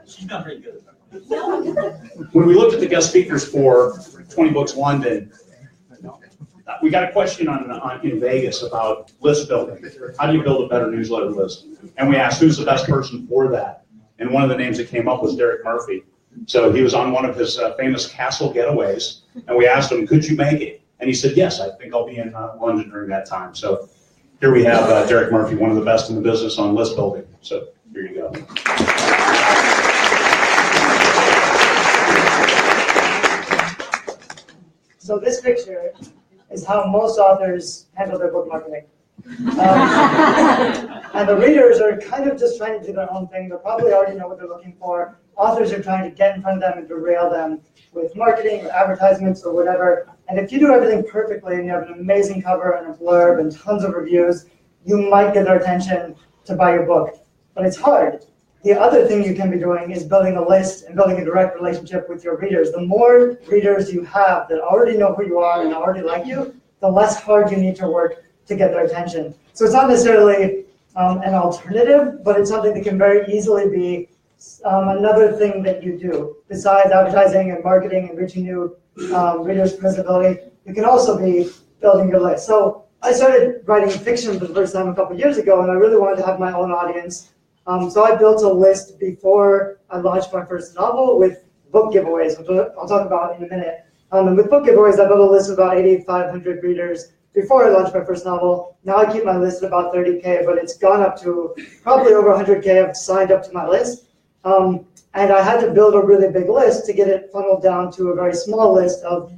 She's not very good. When we looked at the guest speakers for 20 Books London, we got a question in Vegas about list building. How do you build a better newsletter list? And we asked who's the best person for that. And one of the names that came up was Derek Murphy. So he was on one of his famous castle getaways, and we asked him, could you make it? And he said, yes, I think I'll be in London during that time. So here we have Derek Murphy, one of the best in the business on list building. So here you go. So this picture is how most authors handle their book marketing. And the readers are kind of just trying to do their own thing. They probably already know what they're looking for. Authors are trying to get in front of them and derail them with marketing or advertisements or whatever. And if you do everything perfectly and you have an amazing cover and a blurb and tons of reviews, you might get their attention to buy your book. But it's hard. The other thing you can be doing is building a list and building a direct relationship with your readers. The more readers you have that already know who you are and already like you, the less hard you need to work to get their attention. So it's not necessarily an alternative, but it's something that can very easily be another thing that you do. Besides advertising and marketing and reaching new readers' visibility, you can also be building your list. So I started writing fiction for the first time a couple of years ago, and I really wanted to have my own audience. So I built a list before I launched my first novel with book giveaways, which I'll talk about in a minute. And with book giveaways, I built a list of about 8,500 readers before I launched my first novel. Now I keep my list at about 30K, but it's gone up to probably over 100K have signed up to my list. And I had to build a really big list to get it funneled down to a very small list of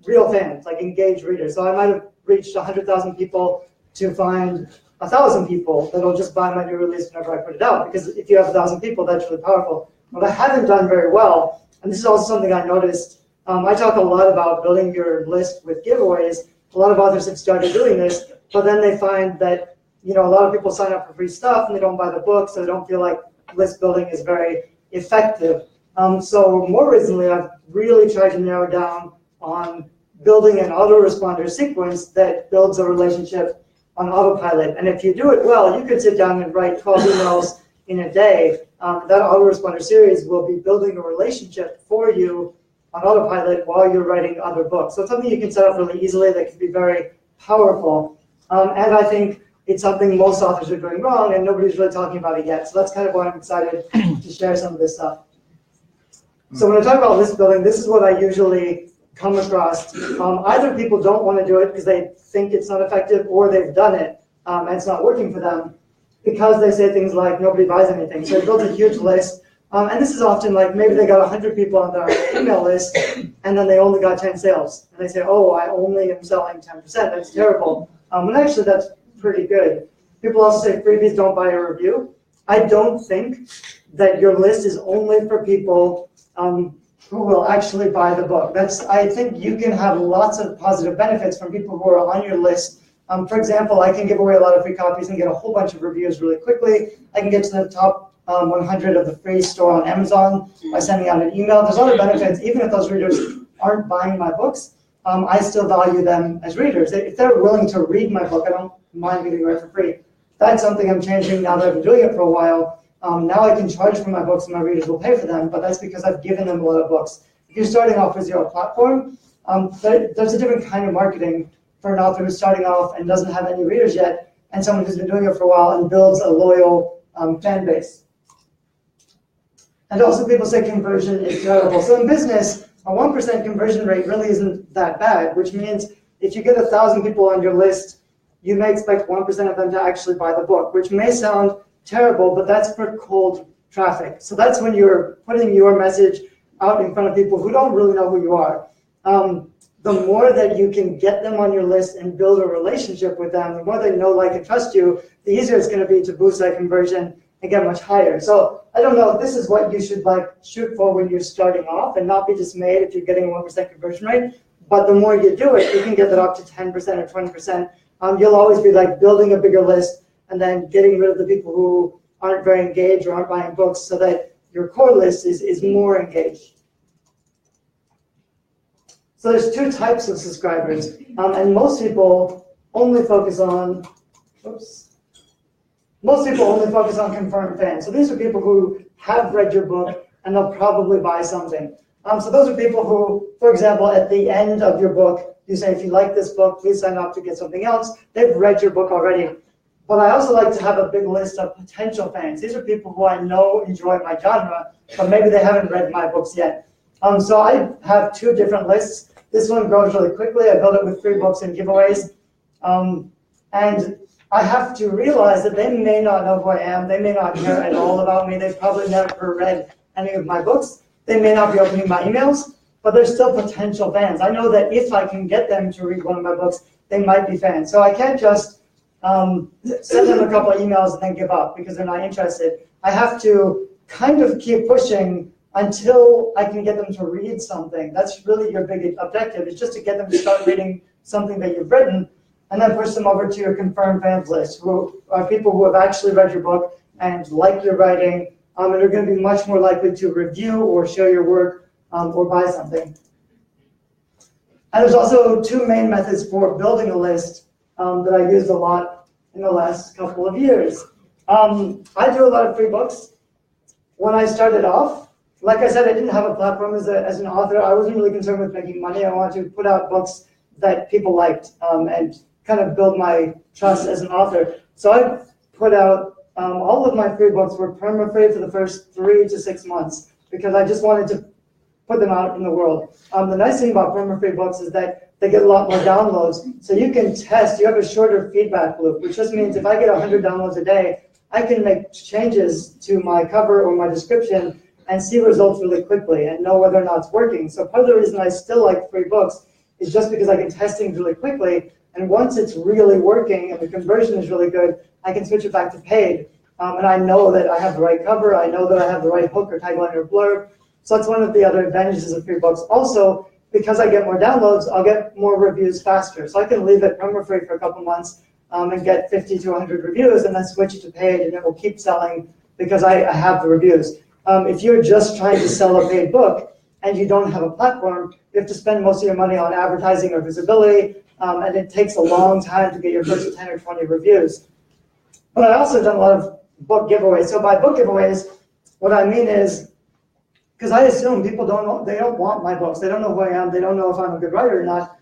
real fans, like engaged readers. So I might have reached 100,000 people to find 1,000 people that'll just buy my new release whenever I put it out. Because if you have 1,000 people, that's really powerful. What I haven't done very well, and this is also something I noticed, I talk a lot about building your list with giveaways. A lot of authors have started doing this, but then they find that a lot of people sign up for free stuff and they don't buy the book, so they don't feel like list building is very effective. So more recently, I've really tried to narrow down on building an autoresponder sequence that builds a relationship on autopilot. And if you do it well, you could sit down and write 12 emails in a day. That autoresponder series will be building a relationship for you on autopilot while you're writing other books. So it's something you can set up really easily that can be very powerful. And I think it's something most authors are doing wrong and nobody's really talking about it yet. So that's kind of why I'm excited to share some of this stuff. So when I talk about list building, this is what I usually come across. Either people don't want to do it because they think it's not effective, or they've done it and it's not working for them because they say things like nobody buys anything. So they built a huge list. And this is often like maybe they got 100 people on their email list and then they only got 10 sales. And they say, oh, I only am selling 10%. That's terrible. And actually, that's pretty good. People also say freebies don't buy a review. I don't think that your list is only for people who will actually buy the book. I think you can have lots of positive benefits from people who are on your list. For example, I can give away a lot of free copies and get a whole bunch of reviews really quickly. I can get to the top 100 of the free store on Amazon by sending out an email. There's other benefits. Even if those readers aren't buying my books, I still value them as readers. If they're willing to read my book, I don't mind giving it away for free. That's something I'm changing now that I've been doing it for a while. Now I can charge for my books and my readers will pay for them, but that's because I've given them a lot of books. If you're starting off with your platform, there's a different kind of marketing for an author who's starting off and doesn't have any readers yet, and someone who's been doing it for a while and builds a loyal fan base. And also people say conversion is terrible. So in business, a 1% conversion rate really isn't that bad, which means if you get 1,000 people on your list, you may expect 1% of them to actually buy the book, which may sound terrible, but that's for cold traffic. So that's when you're putting your message out in front of people who don't really know who you are. The more that you can get them on your list and build a relationship with them, the more they know, like, and trust you, the easier it's going to be to boost that conversion and get much higher. So I don't know, this is what you should shoot for when you're starting off, and not be dismayed if you're getting a 1% conversion rate. But the more you do it, you can get that up to 10% or 20%. You'll always be building a bigger list and then getting rid of the people who aren't very engaged or aren't buying books, so that your core list is more engaged. So there's two types of subscribers, and most people only focus on confirmed fans. So these are people who have read your book, and they'll probably buy something. So those are people who, for example, at the end of your book, you say, if you like this book, please sign up to get something else. They've read your book already. But I also like to have a big list of potential fans. These are people who I know enjoy my genre, but maybe they haven't read my books yet. So I have 2 different lists. This one grows really quickly. I build it with free books and giveaways. And I have to realize that they may not know who I am. They may not care at all about me. They've probably never read any of my books. They may not be opening my emails, but they're still potential fans. I know that if I can get them to read one of my books, they might be fans. So I can't just send them a couple of emails and then give up because they're not interested. I have to kind of keep pushing until I can get them to read something. That's really your big objective, is just to get them to start reading something that you've written, and then push them over to your confirmed fans list, who are people who have actually read your book and like your writing, and are going to be much more likely to review or share your work or buy something. And there's also 2 main methods for building a list that I used a lot in the last couple of years. I do a lot of free books. When I started off, like I said, I didn't have a platform as an author. I wasn't really concerned with making money. I wanted to put out books that people liked and kind of build my trust as an author. So I put out all of my free books were perma-free for the first 3 to 6 months because I just wanted to put them out in the world. The nice thing about perma-free books is that they get a lot more downloads. So you can test, you have a shorter feedback loop, which just means if I get 100 downloads a day, I can make changes to my cover or my description and see results really quickly and know whether or not it's working. So part of the reason I still like free books is just because I can test things really quickly. And once it's really working and the conversion is really good, I can switch it back to paid. And I know that I have the right cover. I know that I have the right hook or tagline or blurb. So that's one of the other advantages of free books. Also, because I get more downloads, I'll get more reviews faster. So I can leave it perma-free for a couple months and get 50 to 100 reviews and then switch it to paid, and it will keep selling because I have the reviews. If you're just trying to sell a paid book and you don't have a platform, you have to spend most of your money on advertising or visibility, and it takes a long time to get your first 10 or 20 reviews. But I also done a lot of book giveaways. So by book giveaways, what I mean is, because I assume people don't want my books. They don't know who I am. They don't know if I'm a good writer or not.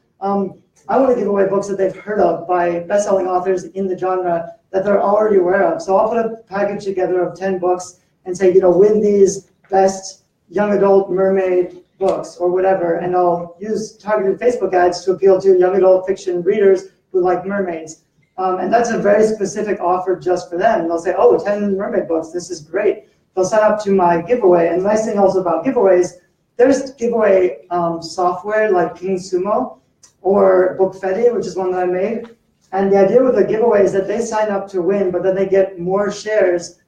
I want to give away books that they've heard of by best-selling authors in the genre that they're already aware of. So I'll put a package together of 10 books and say, win these best young adult mermaid books or whatever. And I'll use targeted Facebook ads to appeal to young adult fiction readers who like mermaids. And that's a very specific offer just for them. And they'll say, oh, 10 mermaid books, this is great. They'll sign up to my giveaway. And the nice thing also about giveaways, there's giveaway software like King Sumo or Bookfetti, which is one that I made. And the idea with the giveaway is that they sign up to win, but then they get more shares.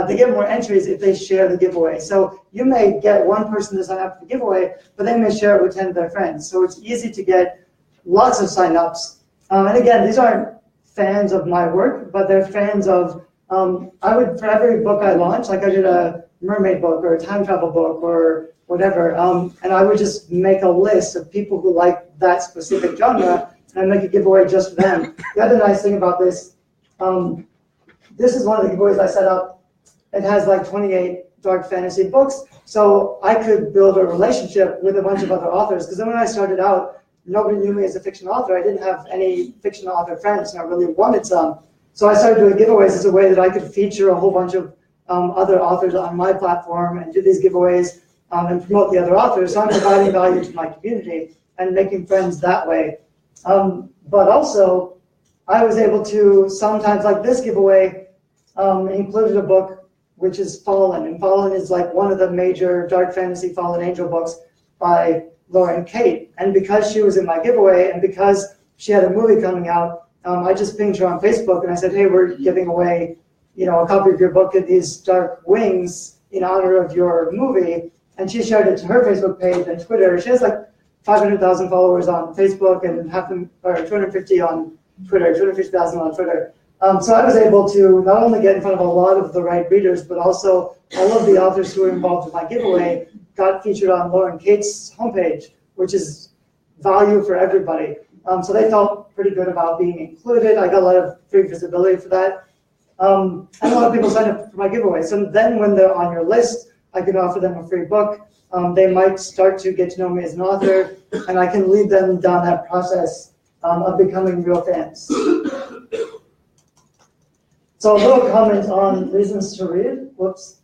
They get more entries if they share the giveaway. So you may get one person to sign up for the giveaway, but they may share it with 10 of their friends. So it's easy to get lots of signups. And again, these aren't fans of my work, but they're fans of, for every book I launch, like I did a mermaid book or a time travel book or whatever, and I would just make a list of people who like that specific genre and make a giveaway just for them. The other nice thing about this, this is one of the giveaways I set up. It has like 28 dark fantasy books, so I could build a relationship with a bunch of other authors, because then when I started out, nobody knew me as a fiction author. I didn't have any fiction author friends, and I really wanted some. So I started doing giveaways as a way that I could feature a whole bunch of other authors on my platform and do these giveaways and promote the other authors. So I'm providing value to my community and making friends that way. But also, I was able to sometimes, like this giveaway, included a book which is Fallen. And Fallen is like one of the major dark fantasy fallen angel books by Lauren Kate. And because she was in my giveaway and because she had a movie coming out, I just pinged her on Facebook and I said, hey, we're giving away, a copy of your book at these dark wings in honor of your movie. And she shared it to her Facebook page and Twitter. She has like 500,000 followers on Facebook and 250 on Twitter, 250,000 on Twitter. So I was able to not only get in front of a lot of the right readers, but also all of the authors who were involved with my giveaway got featured on Lauren Kate's homepage, which is value for everybody. So they felt pretty good about being included. I got a lot of free visibility for that. And a lot of people sign up for my giveaway. So then when they're on your list, I can offer them a free book. They might start to get to know me as an author, and I can lead them down that process of becoming real fans. So a little comment on reasons to read. Whoops.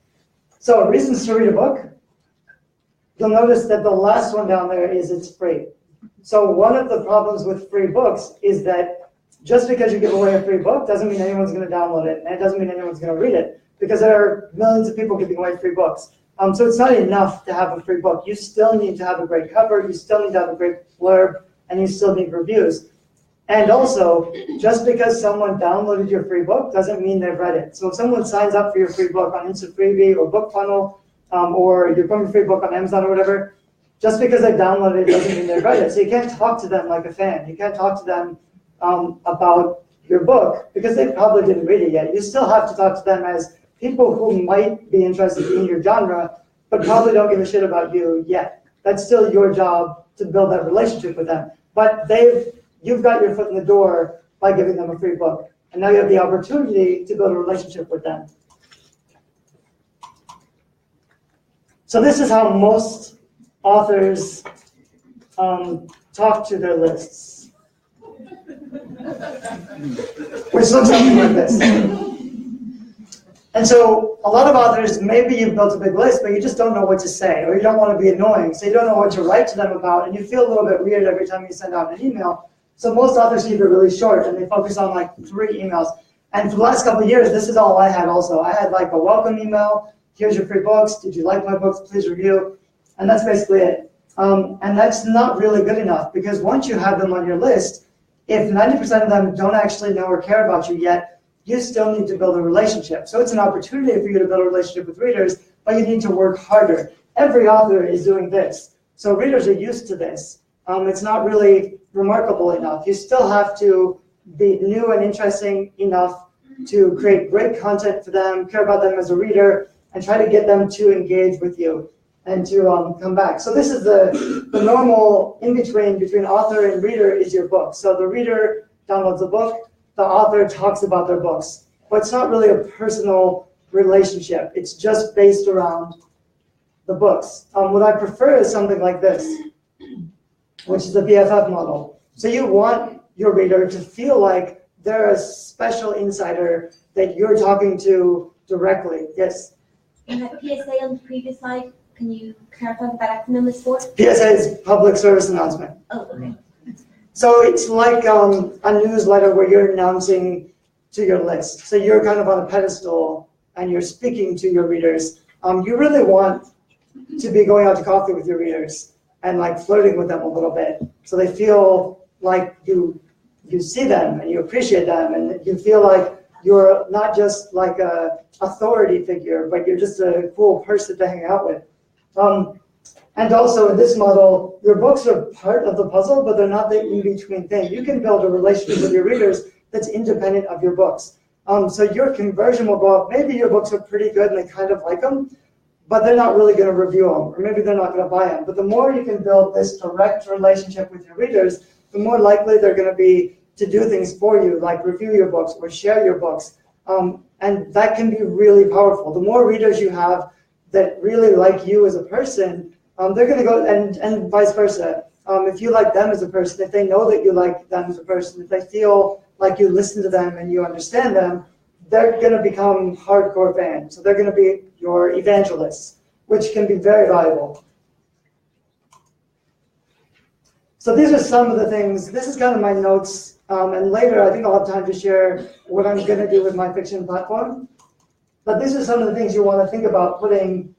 So reasons to read a book. You'll notice that the last one down there is it's free. So one of the problems with free books is that just because you give away a free book doesn't mean anyone's going to download it, and it doesn't mean anyone's going to read it, because there are millions of people giving away free books. So it's not enough to have a free book. You still need to have a great cover, you still need to have a great blurb, and you still need reviews. And also, just because someone downloaded your free book doesn't mean they've read it. So if someone signs up for your free book on Instant Freebie or BookFunnel, or your free book on Amazon or whatever, just because they downloaded it doesn't mean they've read it. So you can't talk to them like a fan. You can't talk to them about your book because they probably didn't read it yet. You still have to talk to them as people who might be interested in your genre, but probably don't give a shit about you yet. That's still your job to build that relationship with them. But you've got your foot in the door by giving them a free book. And now you have the opportunity to build a relationship with them. So this is how most authors talk to their lists. Which looks something like this. And so a lot of authors, maybe you've built a big list, but you just don't know what to say, or you don't want to be annoying, so you don't know what to write to them about, and you feel a little bit weird every time you send out an email. So most authors keep it really short, and they focus on like 3 emails. And for the last couple of years, this is all I had also. I had like a welcome email, here's your free books, did you like my books, please review, and that's basically it. And that's not really good enough, because once you have them on your list, if 90% of them don't actually know or care about you yet, you still need to build a relationship. So it's an opportunity for you to build a relationship with readers, but you need to work harder. Every author is doing this. So readers are used to this. It's not really remarkable enough. You still have to be new and interesting enough to create great content for them, care about them as a reader, and try to get them to engage with you and to come back. So this is the normal in-between between author and reader is your book. So the reader downloads a book, the author talks about their books. But it's not really a personal relationship. It's just based around the books. What I prefer is something like this, which is the BFF model. So you want your reader to feel like they're a special insider that you're talking to directly. Yes? And that PSA on the previous slide, can you clarify what that acronym is for? PSA is public service announcement. Oh, okay. So it's like a newsletter where you're announcing to your list. So you're kind of on a pedestal and you're speaking to your readers. You really want to be going out to coffee with your readers and like flirting with them a little bit, so they feel like you see them and you appreciate them, and you feel like you're not just like a authority figure, but you're just a cool person to hang out with. And also in this model, your books are part of the puzzle, but they're not the in-between thing. You can build a relationship with your readers that's independent of your books. So your conversion will go up. Maybe your books are pretty good and they kind of like them, but they're not really going to review them, or maybe they're not going to buy them. But the more you can build this direct relationship with your readers, the more likely they're going to be to do things for you, like review your books or share your books. And that can be really powerful. The more readers you have that really like you as a person, they're going to go, and vice versa. If you like them as a person, if they know that you like them as a person, if they feel like you listen to them and you understand them, they're going to become hardcore fans. So they're going to be your evangelists, which can be very valuable. So these are some of the things. This is kind of my notes. And later, I think I'll have time to share what I'm going to do with my fiction platform. But these are some of the things you want to think about putting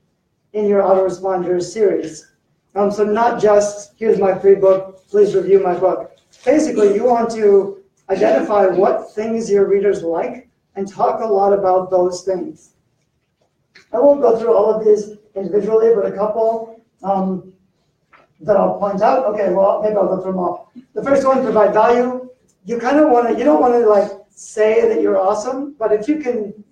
in your autoresponder series. So not just, here's my free book, please review my book. Basically, you want to identify what things your readers like and talk a lot about those things. I won't go through all of these individually, but a couple that I'll point out. Okay, well, maybe I'll go through them all. The first one, provide value. You kind of want to, you don't want to like say that you're awesome, but if you can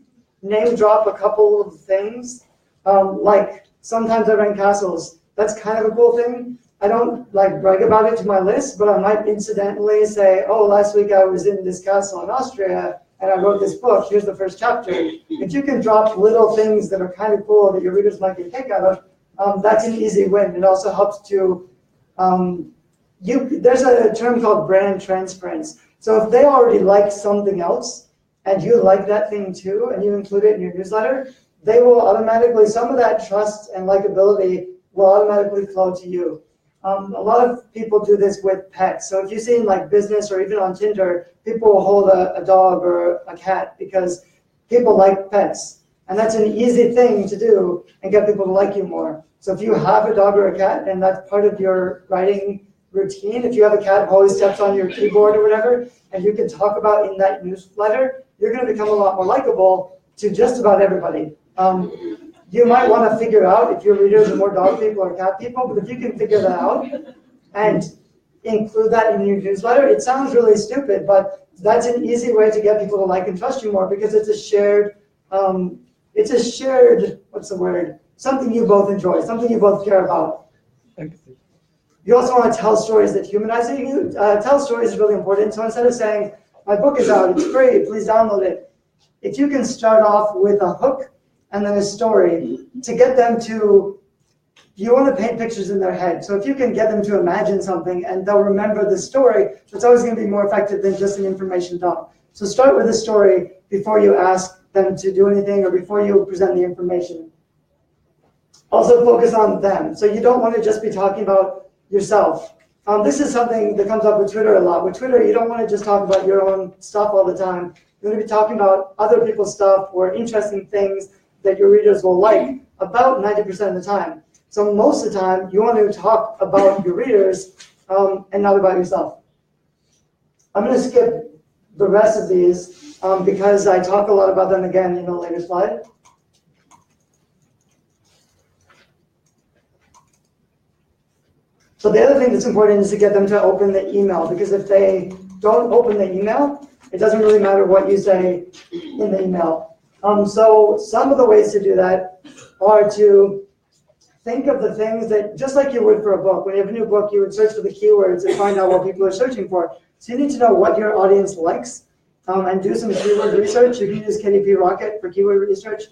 name drop a couple of things, like sometimes I rent castles. That's kind of a cool thing. I don't like brag about it to my list, but I might incidentally say, oh, last week I was in this castle in Austria and I wrote this book, here's the first chapter. If you can drop little things that are kind of cool that your readers might get a kick out of, that's an easy win. It also helps to, there's a term called brand transference. So if they already like something else, and you like that thing too, and you include it in your newsletter, they will automatically, some of that trust and likability will automatically flow to you. A lot of people do this with pets. So if you see in like business or even on Tinder, people will hold a dog or a cat because people like pets. And that's an easy thing to do and get people to like you more. So if you have a dog or a cat and that's part of your writing routine, if you have a cat who always steps on your keyboard or whatever, and you can talk about in that newsletter, you're going to become a lot more likable to just about everybody. You might want to figure out if your readers are more dog people or cat people, but if you can figure that out and include that in your newsletter, it sounds really stupid, but that's an easy way to get people to like and trust you more because it's a shared, what's the word? Something you both enjoy, something you both care about. Empathy. You also want to tell stories that humanize you. Tell stories is really important. So instead of saying, my book is out, it's free, please download it. If you can start off with a hook and then a story to get them to, you want to paint pictures in their head. So if you can get them to imagine something and they'll remember the story, it's always going to be more effective than just an information dump. So start with a story before you ask them to do anything or before you present the information. Also focus on them. So you don't want to just be talking about yourself. This is something that comes up with Twitter a lot. With Twitter, you don't want to just talk about your own stuff all the time. You're going to be talking about other people's stuff or interesting things that your readers will like about 90% of the time. So most of the time, you want to talk about your readers and not about yourself. I'm going to skip the rest of these because I talk a lot about them again in a later slide. So the other thing that's important is to get them to open the email, because if they don't open the email, it doesn't really matter what you say in the email. So some of the ways to do that are to think of the things that, just like you would for a book, when you have a new book, you would search for the keywords and find out what people are searching for. So you need to know what your audience likes and do some keyword research. You can use KDP Rocket for keyword research.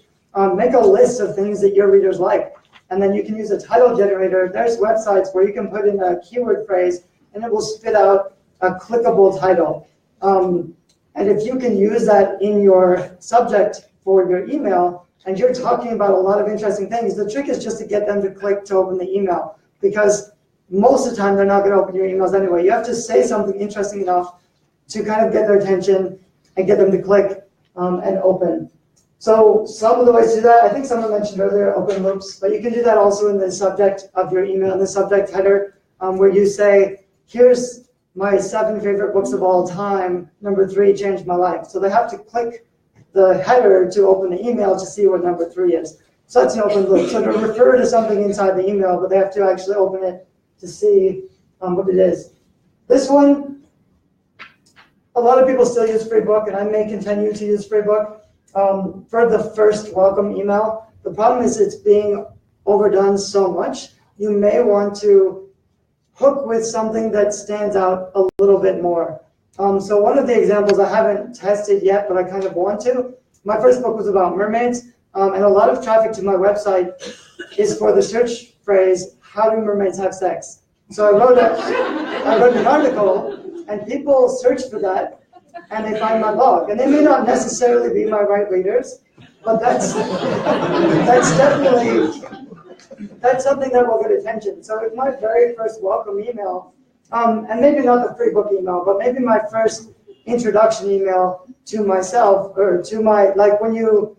Make a list of things that your readers like. And then you can use a title generator. There's websites where you can put in a keyword phrase and it will spit out a clickable title. And if you can use that in your subject for your email, and you're talking about a lot of interesting things, the trick is just to get them to click to open the email, because most of the time they're not going to open your emails anyway. You have to say something interesting enough to kind of get their attention and get them to click and open. So some of the ways to do that, I think someone mentioned earlier, open loops, but you can do that also in the subject of your email, in the subject header, where you say, here's my 7 favorite books of all time, number 3 changed my life. So they have to click the header to open the email to see what number 3 is. So that's an open loop. So to refer to something inside the email, but they have to actually open it to see what it is. This one, a lot of people still use Freebook, and I may continue to use Freebook for the first welcome email. The problem is it's being overdone so much. You may want to hook with something that stands out a little bit more. So one of the examples I haven't tested yet, but I kind of want to, my first book was about mermaids, and a lot of traffic to my website is for the search phrase, how do mermaids have sex? So I wrote an article, and people search for that, and they find my blog. And they may not necessarily be my right readers, but that's something that will get attention. So it's my very first welcome email, and maybe not the free book email, but maybe my first introduction email to myself, or to my, like when you're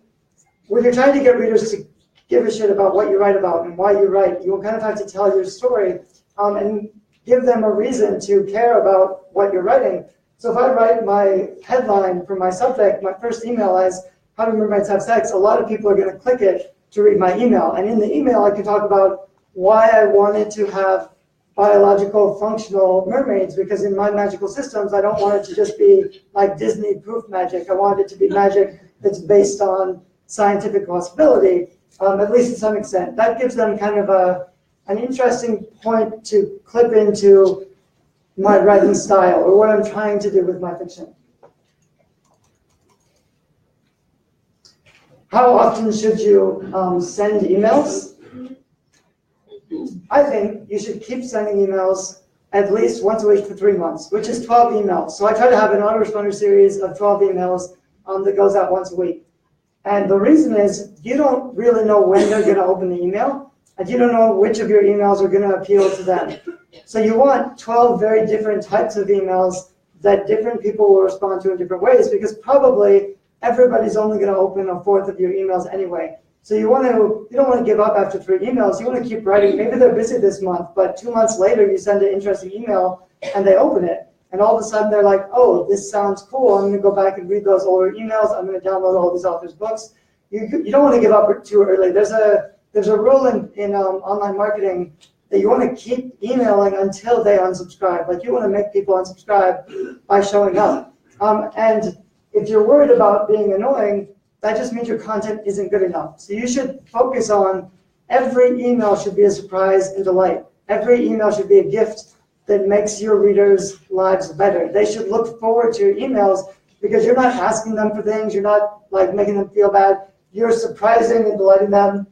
trying to get readers to give a shit about what you write about and why you write, you will kind of have to tell your story and give them a reason to care about what you're writing. So if I write my headline for my subject, my first email as how do mermaids have sex, a lot of people are going to click it to read my email. And in the email, I can talk about why I wanted to have biological functional mermaids, because in my magical systems, I don't want it to just be like Disney proof magic. I want it to be magic that's based on scientific possibility, at least to some extent. That gives them kind of an interesting point to clip into my writing style or what I'm trying to do with my fiction. how often should you send emails? I think you should keep sending emails at least once a week for 3 months, which is 12 emails. So I try to have an autoresponder series of 12 emails that goes out once a week. And the reason is you don't really know when they're going to open the email, and you don't know which of your emails are going to appeal to them. So you want 12 very different types of emails that different people will respond to in different ways, because probably everybody's only going to open a fourth of your emails anyway. So you don't want to give up after 3 emails. You want to keep writing. Maybe they're busy this month, but 2 months later you send an interesting email and they open it. And all of a sudden they're like, oh, this sounds cool. I'm going to go back and read those older emails. I'm going to download all these authors' books. You don't want to give up too early. There's a rule in online marketing that you want to keep emailing until they unsubscribe. Like you want to make people unsubscribe by showing up. And if you're worried about being annoying, that just means your content isn't good enough. So you should focus on every email should be a surprise and delight. Every email should be a gift that makes your readers' lives better. They should look forward to your emails because you're not asking them for things. You're not like making them feel bad. You're surprising and delighting them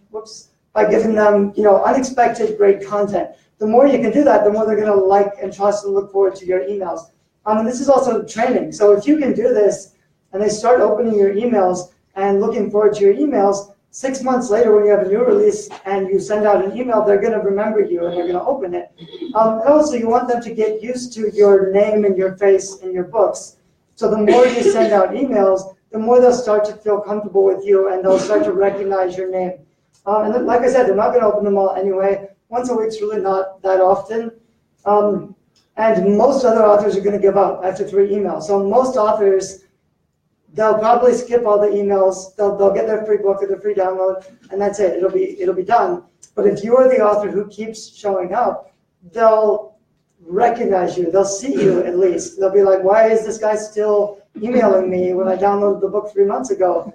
by giving them unexpected great content. The more you can do that, the more they're going to like and trust and look forward to your emails. And this is also training. So if you can do this and they start opening your emails and looking forward to your emails, 6 months later when you have a new release and you send out an email, they're going to remember you and they're going to open it. And also you want them to get used to your name and your face in your books. So the more you send out emails, the more they'll start to feel comfortable with you and they'll start to recognize your name. And then, like I said, they're not going to open them all anyway. Once a week's really not that often. And most other authors are going to give up after 3 emails. So most authors, they'll probably skip all the emails. They'll get their free book or their free download, and that's it. It'll be done. But if you are the author who keeps showing up, they'll recognize you. They'll see you at least. They'll be like, why is this guy still emailing me when I downloaded the book 3 months ago?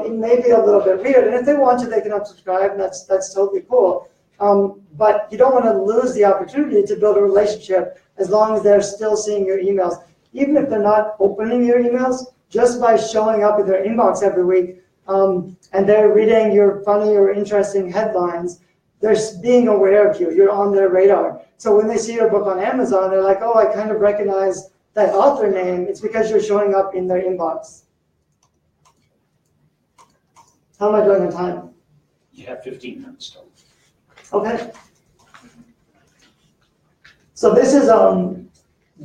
It may be a little bit weird, and if they want to, they can unsubscribe, and that's totally cool. But you don't want to lose the opportunity to build a relationship as long as they're still seeing your emails. Even if they're not opening your emails, just by showing up in their inbox every week and they're reading your funny or interesting headlines, they're being aware of you. You're on their radar. So when they see your book on Amazon, they're like, oh, I kind of recognize that author name. It's because you're showing up in their inbox. How am I doing on time? You have 15 minutes still. Okay. So this is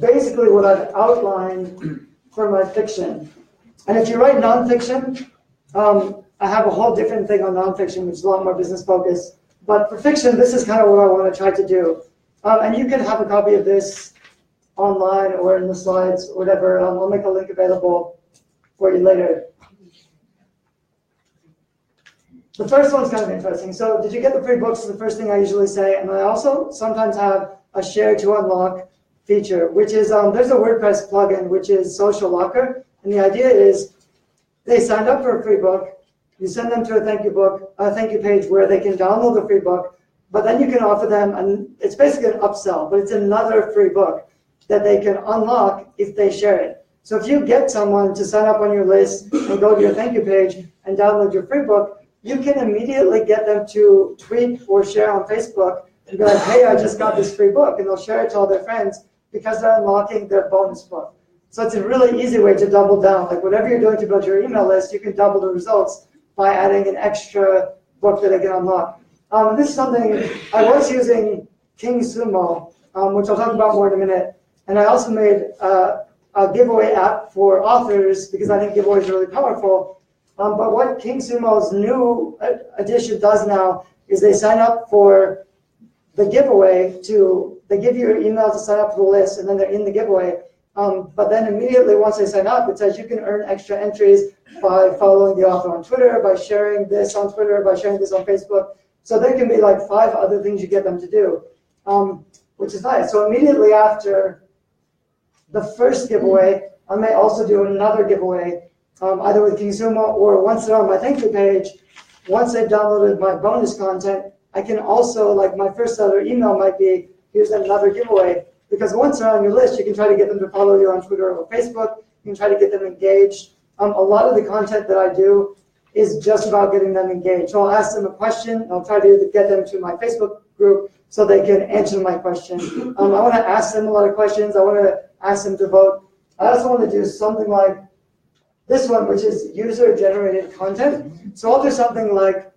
basically what I've outlined for my fiction. And if you write nonfiction, I have a whole different thing on nonfiction, which is a lot more business focused. But for fiction, this is kind of what I want to try to do. And you can have a copy of this online or in the slides or whatever. I'll make a link available for you later. The first one's kind of interesting. So did you get the free books? Is the first thing I usually say. And I also sometimes have a share to unlock feature, which is, there's a WordPress plugin, which is Social Locker. And the idea is they signed up for a free book. You send them to a thank you page where they can download the free book, but then you can offer them, and it's basically an upsell, but it's another free book that they can unlock if they share it. So if you get someone to sign up on your list and go to your thank you page and download your free book, you can immediately get them to tweet or share on Facebook and be like, hey, I just got this free book, and they'll share it to all their friends because they're unlocking their bonus book. So it's a really easy way to double down. Like whatever you're doing to build your email list, you can double the results by adding an extra book that they can unlock. This is something I was using King Sumo, which I'll talk about more in a minute. And I also made a giveaway app for authors because I think giveaways are really powerful. But what King Sumo's new edition does now is they sign up for the giveaway they give you your email to sign up for the list, and then they're in the giveaway. But then immediately once they sign up, it says you can earn extra entries by following the author on Twitter, by sharing this on Twitter, by sharing this on Facebook. So there can be like 5 other things you get them to do, which is nice. So immediately after the first giveaway, I may also do another giveaway, either with King Sumo or once they're on my thank you page, once they've downloaded my bonus content, I can also, like my first other email might be, here's another giveaway. Because once they're on your list, you can try to get them to follow you on Twitter or Facebook. You can try to get them engaged. A lot of the content that I do is just about getting them engaged. So I'll ask them a question. I'll try to get them to my Facebook group so they can answer my question. I want to ask them a lot of questions. I want to ask them to vote. I also want to do something like this one, which is user-generated content. So I'll do something like,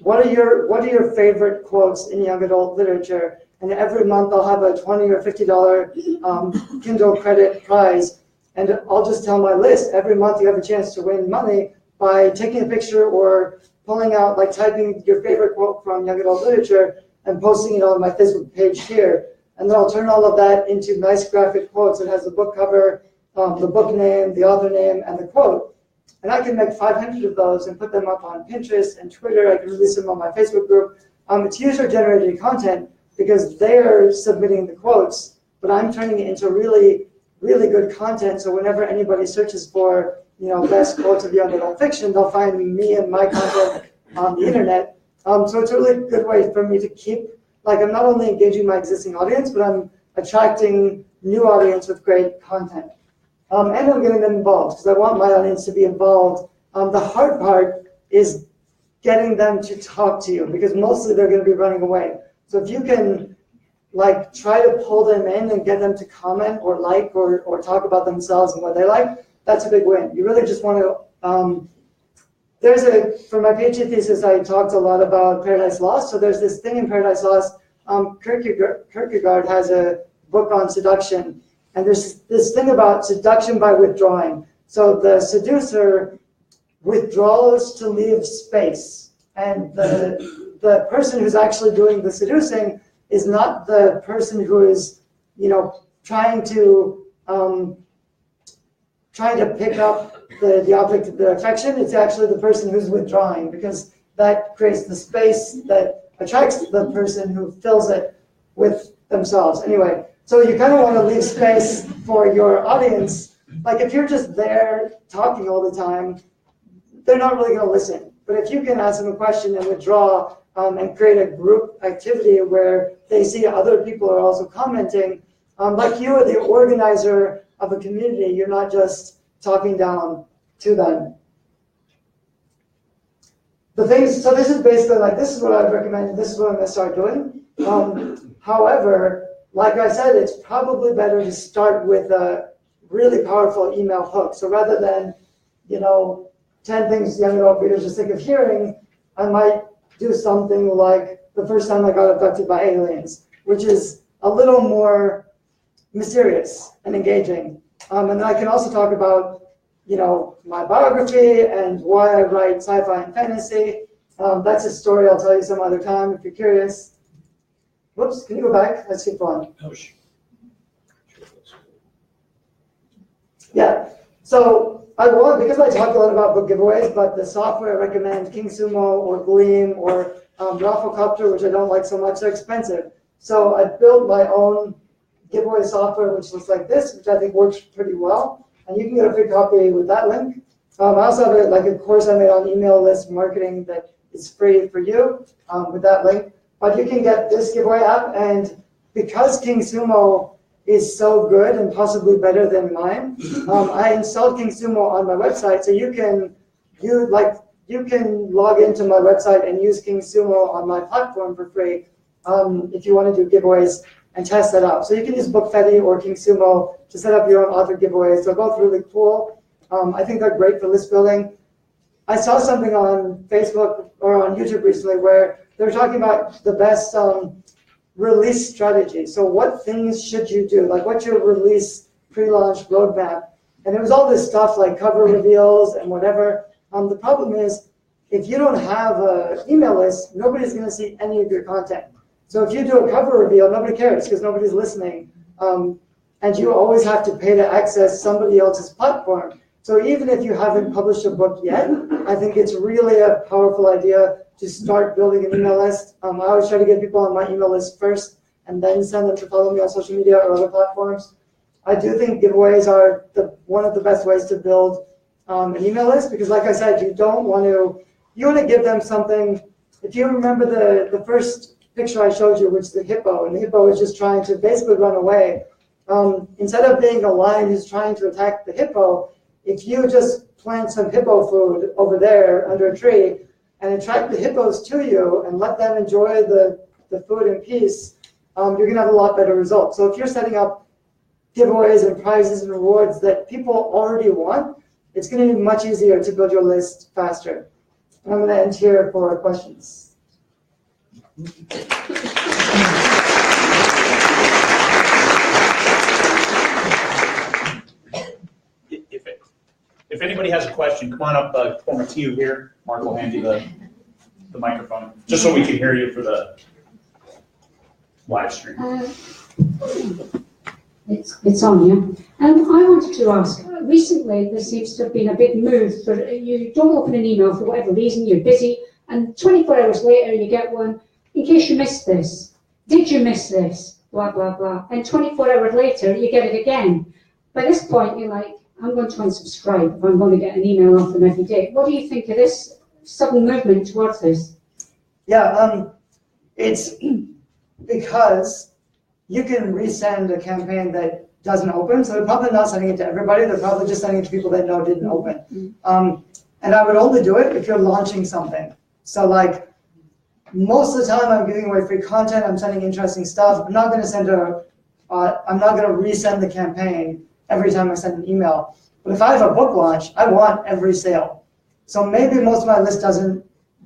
what are your favorite quotes in young adult literature? And every month I'll have a $20 or $50 Kindle credit prize. And I'll just tell my list, every month you have a chance to win money by taking a picture or pulling out, like typing your favorite quote from young adult literature and posting it on my Facebook page here. And then I'll turn all of that into nice graphic quotes. It has the book cover, the book name, the author name, and the quote. And I can make 500 of those and put them up on Pinterest and Twitter. I can release them on my Facebook group. It's user-generated content because they're submitting the quotes, but I'm turning it into really, really good content. So whenever anybody searches for, best quotes of young adult fiction, they'll find me and my content on the internet. So it's a really good way for me to keep, I'm not only engaging my existing audience, but I'm attracting new audience with great content. And I'm getting them involved because I want my audience to be involved. The hard part is getting them to talk to you because mostly they're going to be running away. So if you can try to pull them in and get them to comment or or talk about themselves and what they like, that's a big win. You really just want to, for my PhD thesis, I talked a lot about Paradise Lost. So there's this thing in Paradise Lost, Kierkegaard has a book on seduction. And there's this thing about seduction by withdrawing. So the seducer withdraws to leave space. And the person who's actually doing the seducing is not the person who is, trying to pick up the object of their affection. It's actually the person who's withdrawing because that creates the space that attracts the person who fills it with themselves. Anyway. So you kind of want to leave space for your audience. If you're just there talking all the time, they're not really going to listen. But if you can ask them a question and withdraw and create a group activity where they see other people are also commenting, like you are the organizer of a community, you're not just talking down to them. So this is basically this is what I'd recommend, this is what I'm going to start doing. However, like I said, it's probably better to start with a really powerful email hook. So rather than, 10 things young adult readers are sick of hearing, I might do something like the first time I got abducted by aliens, which is a little more mysterious and engaging. And then I can also talk about, my biography and why I write sci-fi and fantasy. That's a story I'll tell you some other time if you're curious. Whoops, can you go back? Let's keep going. Yeah, so because I talk a lot about book giveaways, but the software I recommend, KingSumo or Gleam or Rafflecopter, which I don't like so much, they're expensive. So I built my own giveaway software, which looks like this, which I think works pretty well. And you can get a free copy with that link. I also have a course I made on email list marketing that is free for you with that link. But you can get this giveaway app, and because KingSumo is so good and possibly better than mine, I installed KingSumo on my website, so you can log into my website and use KingSumo on my platform for free if you want to do giveaways and test that out. So you can use BookFetti or KingSumo to set up your own author giveaways. They're both really cool. I think they're great for list building. I saw something on Facebook or on YouTube recently where they're talking about the best release strategy. So what things should you do? What's your release pre-launch roadmap? And it was all this stuff like cover reveals and whatever. The problem is, if you don't have an email list, nobody's going to see any of your content. So if you do a cover reveal, nobody cares because nobody's listening. And you always have to pay to access somebody else's platform. So even if you haven't published a book yet, I think it's really a powerful idea to start building an email list. I always try to get people on my email list first and then send them to follow me on social media or other platforms. I do think giveaways are one of the best ways to build an email list because, like I said, you want to give them something. If you remember the first picture I showed you, which is the hippo, and the hippo is just trying to basically run away. Instead of being a lion who's trying to attack the hippo, if you just plant some hippo food over there under a tree and attract the hippos to you and let them enjoy the food in peace, you're going to have a lot better results. So if you're setting up giveaways and prizes and rewards that people already want, it's going to be much easier to build your list faster. And I'm going to end here for questions. If anybody has a question, come on up, form a TU here. Mark will hand you the microphone, just so we can hear you for the live stream. It's on, yeah. I wanted to ask, recently there seems to have been a big move for you don't open an email for whatever reason, you're busy, and 24 hours later you get one, in case you missed this, did you miss this, blah, blah, blah. And 24 hours later you get it again. By this point you're like, I'm going to unsubscribe if I'm going to get an email off them every day. What do you think of this sudden movement towards this? Yeah, it's because you can resend a campaign that doesn't open, so they're probably not sending it to everybody, they're probably just sending it to people that know didn't open. And I would only do it if you're launching something. So like, most of the time I'm giving away free content, I'm sending interesting stuff, I'm not going to resend the campaign every time I send an email. But if I have a book launch, I want every sale. So maybe most of my list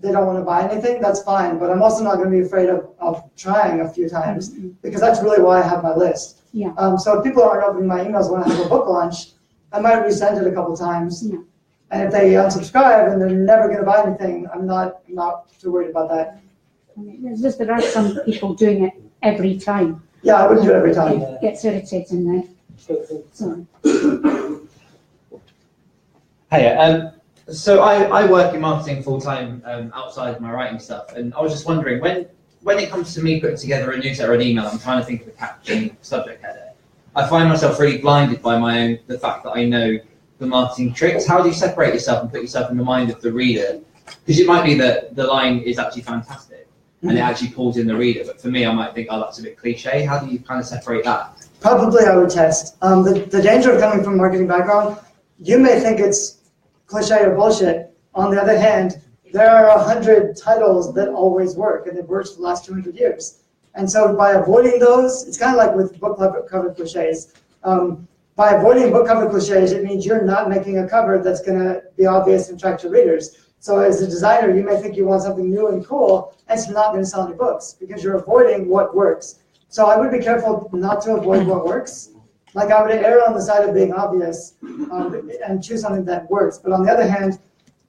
they don't want to buy anything, that's fine, but I'm also not going to be afraid of trying a few times, because that's really why I have my list. Yeah. So if people aren't opening my emails when I have a book launch, I might resend it a couple times. Yeah. And if they unsubscribe and they're never going to buy anything, I'm not too worried about that. It's just there are some people doing it every time. Yeah, I wouldn't do it every time. It gets irritating there. Sorry. Hiya. So I work in marketing full time outside of my writing stuff, and I was just wondering when it comes to me putting together a newsletter or an email, I'm trying to think of a catchy subject header. I find myself really blinded by the fact that I know the marketing tricks. How do you separate yourself and put yourself in the mind of the reader? Because it might be that the line is actually fantastic and it actually pulls in the reader, but for me, I might think, oh, that's a bit cliche. How do you kind of separate that? Probably I would test. The danger of coming from a marketing background, you may think it's cliche or bullshit. On the other hand, there are 100 titles that always work, and they've worked for the last 200 years. And so by avoiding those, it's kind of like with book cover cliches. By avoiding book cover cliches, it means you're not making a cover that's going to be obvious and attract your readers. So as a designer, you may think you want something new and cool, and it's not going to sell any books because you're avoiding what works. So I would be careful not to avoid what works. Like I would err on the side of being obvious and choose something that works. But on the other hand,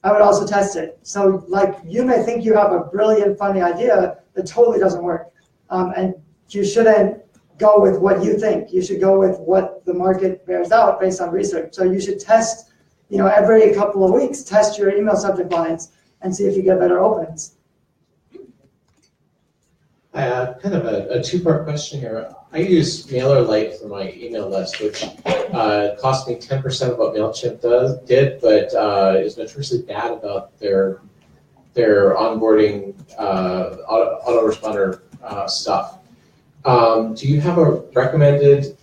I would also test it. So like you may think you have a brilliant, funny idea that totally doesn't work. And you shouldn't go with what you think. You should go with what the market bears out based on research. So you should test, every couple of weeks, test your email subject lines and see if you get better opens. Kind of a two-part question here. I use MailerLite for my email list, which cost me 10% of what MailChimp did, but is notoriously bad about their onboarding autoresponder stuff. Do you have a recommended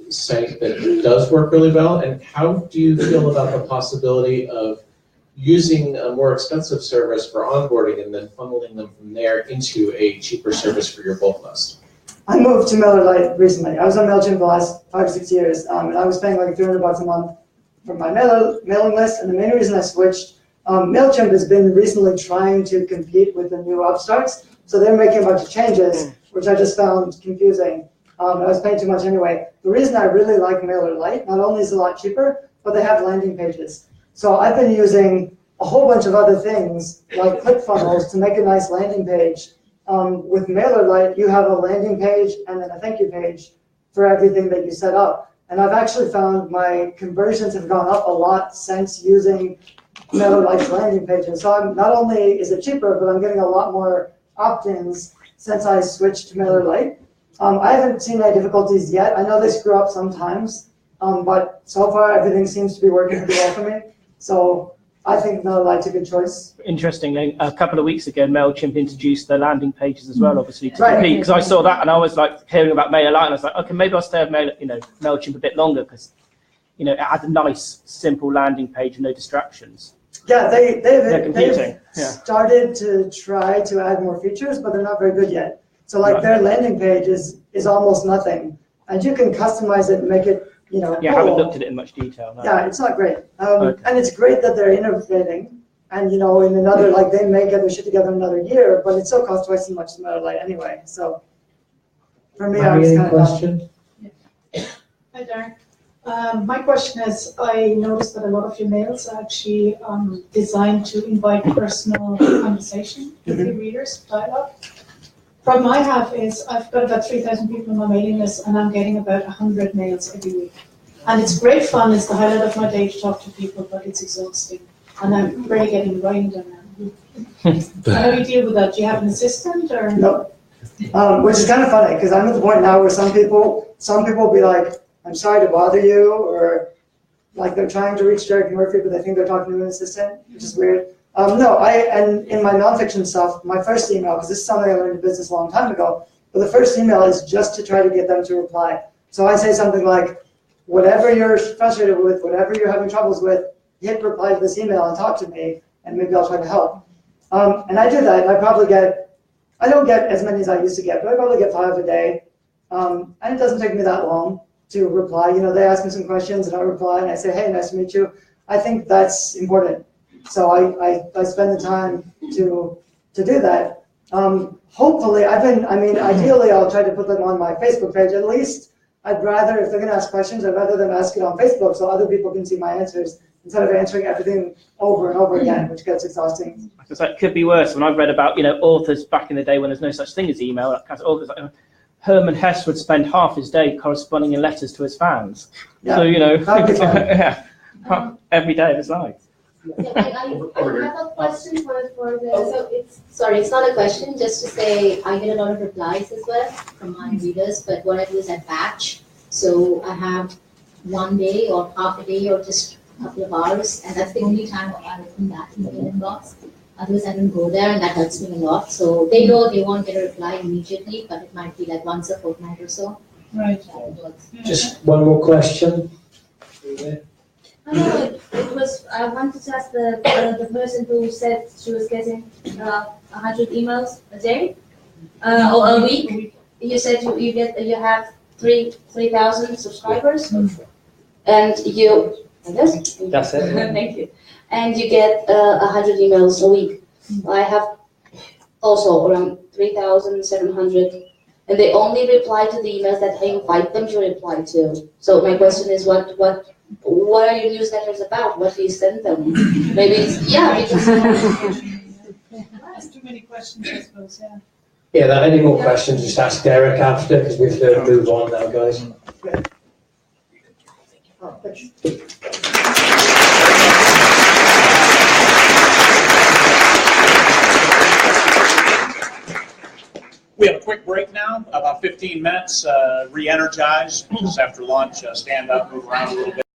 site that does work really well? And how do you feel about the possibility of using a more expensive service for onboarding and then funneling them from there into a cheaper service for your bulk list? I moved to MailerLite recently. I was on MailChimp the last 5 or 6 years, and I was paying like $300 a month for my mailing list. And the main reason I switched, MailChimp has been recently trying to compete with the new upstarts. So they're making a bunch of changes, which I just found confusing. I was paying too much anyway. The reason I really like MailerLite, not only is it a lot cheaper, but they have landing pages. So I've been using a whole bunch of other things like ClickFunnels to make a nice landing page. With MailerLite, you have a landing page and then a thank you page for everything that you set up. And I've actually found my conversions have gone up a lot since using MailerLite's landing pages. So not only is it cheaper, but I'm getting a lot more opt-ins since I switched to MailerLite. I haven't seen any difficulties yet. I know they screw up sometimes, but so far everything seems to be working pretty well for me. So I think MailerLite's a good choice. Interestingly, a couple of weeks ago, MailChimp introduced the landing pages as well, obviously, to compete. Because I saw that and I was like hearing about MailerLite, and I was like, okay, maybe I'll stay with MailChimp a bit longer because add a nice, simple landing page, no distractions. Yeah, they've computing. Yeah. started to try to add more features, but they're not very good yet. So like Right. their landing page is almost nothing, and you can customize it and make it, Yeah, I cool. haven't looked at it in much detail. No. Yeah, it's not great. Okay. And it's great that they're innovating. And, in another, like, they may get their shit together in another year, but it still costs twice as much as MailerLite anyway. So for me, I was Any kind of. question? Hi, Darren. My question is, I noticed that a lot of your mails are actually designed to invite personal conversation with your readers, dialogue. Problem I have is I've got about 3,000 people on my mailing list, and I'm getting about 100 mails every week. And it's great fun, it's the highlight of my day to talk to people, but it's exhausting. And I'm really getting writing done now. How do you deal with that? Do you have an assistant or? No. Which is kind of funny, because I'm at the point now where some people will be like, I'm sorry to bother you, or like they're trying to reach Derek Murphy, but they think they're talking to an assistant, which is weird. No, and in my nonfiction stuff, my first email, because this is something I learned in business a long time ago, but the first email is just to try to get them to reply. So I say something like, whatever you're frustrated with, whatever you're having troubles with, hit reply to this email and talk to me, and maybe I'll try to help. And I do that, and I don't get as many as I used to get, but I probably get 5 a day. And it doesn't take me that long to reply. They ask me some questions, and I reply, and I say, hey, nice to meet you. I think that's important. So I spend the time to do that. Hopefully, ideally, I'll try to put them on my Facebook page. At least, I'd rather, if they're going to ask questions, I'd rather them ask it on Facebook so other people can see my answers instead of answering everything over and over again, which gets exhausting. Because that could be worse. When I've read about, authors back in the day when there's no such thing as email, authors like Herman Hesse would spend half his day corresponding in letters to his fans. Yeah, So, that'd be fun. yeah, every day of his life. Yeah, I have a question for the, it's not a question, just to say, I get a lot of replies as well from my readers, but what I do is I batch. So I have 1 day or half a day or just a couple of hours, and that's the only time I open that email inbox. Otherwise, I don't go there, and that helps me a lot. So they know they won't get a reply immediately, but it might be like once a fortnight or so. Right. Just one more question. No, it was, I wanted to ask the person who said she was getting 100 emails a day or a week. You said you have 3,000 subscribers, and you, I guess. That's it. Thank you. And you get 100 emails a week. I have also around 3,700, and they only reply to the emails that I invite them to reply to. So my question is, what are your newsletters about? What do you send them? Maybe it's, That's too many questions, I suppose, yeah. Yeah, any more questions, just ask Derek after, because we have to move on now, guys. Oh, thanks. We have a quick break now, about 15 minutes, re-energize, just after lunch, stand up, move around a little bit.